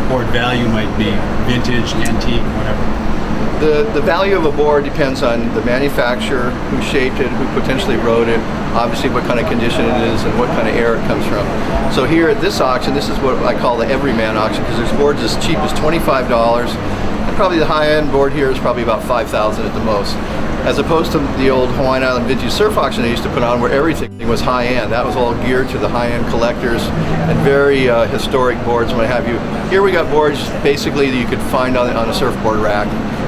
surfboard value might be? Vintage, antique, whatever. The value of a board depends on the manufacturer, who shaped it, who potentially wrote it, obviously what kind of condition it is and what kind of era it comes from. So here at this auction, this is what I call the everyman auction, because there's boards as cheap as $25, and probably the high-end board here is probably about $5,000 at the most. As opposed to the old Hawaiian Island vintage surf auction they used to put on, where everything was high-end. That was all geared to the high-end collectors and very historic boards and what have you. Here we got boards basically that you could find on a surfboard rack.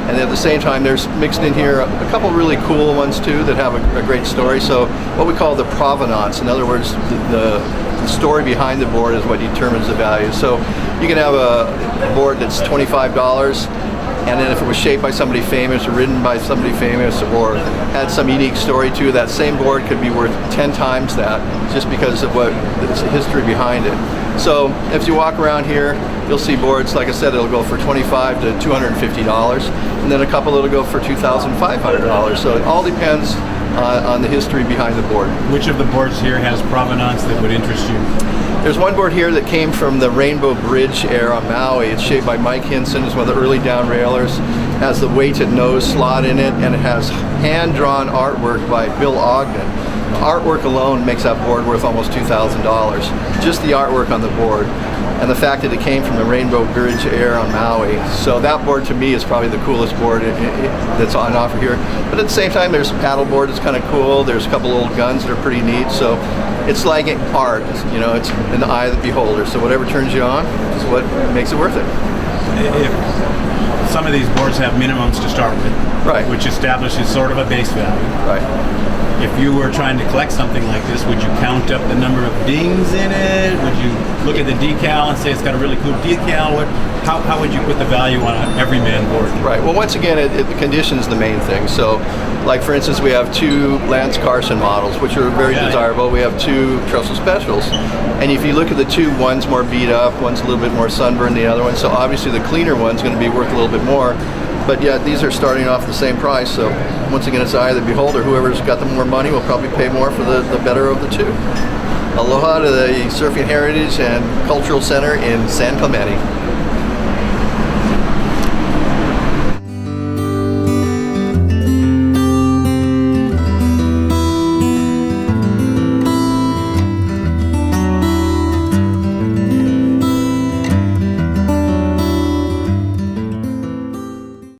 And at the same time, there's mixed in here a couple really cool ones too that have a great story. So what we call the provenance, in other words, the story behind the board is what determines the value. So you can have a board that's $25, and then if it was shaped by somebody famous or ridden by somebody famous or had some unique story to it, that same board could be worth 10 times that, just because of what the history behind it. So if you walk around here, you'll see boards, like I said, it'll go for $25 to $250, and then a couple that'll go for $2,500. So it all depends on the history behind the board. Which of the boards here has provenance that would interest you? There's one board here that came from the Rainbow Bridge era on Maui. It's shaped by Mike Hinson. It's one of the early down railers. It has the weighted nose slot in it, and it has hand-drawn artwork by Bill Ogden. The artwork alone makes that board worth almost $2,000. Just the artwork on the board, and the fact that it came from the Rainbow Bridge era on Maui. So that board to me is probably the coolest board that's on offer here. But at the same time, there's a paddle board that's kind of cool. There's a couple old guns that are pretty neat. So it's like art, you know, it's in the eye of the beholder. So whatever turns you on is what makes it worth it. If some of these boards have minimums to start with, right, which establishes sort of a base value. Right. If you were trying to collect something like this, would you count up the number of dings in it? Would you look at the decal and say it's got a really cool decal? How would you put the value on an everyman board? Right. Well, once again, the condition is the main thing. So, like for instance, we have two Lance Carson models, which are very desirable. We have two Trestle Specials. And if you look at the two, one's more beat up, one's a little bit more sunburned than the other one. So obviously the cleaner one's going to be worth a little bit more. But yet these are starting off the same price, so once again it's the eye of the beholder. Whoever's got the more money will probably pay more for the better of the two. Aloha to the Surfing Heritage and Cultural Center in San Clemente.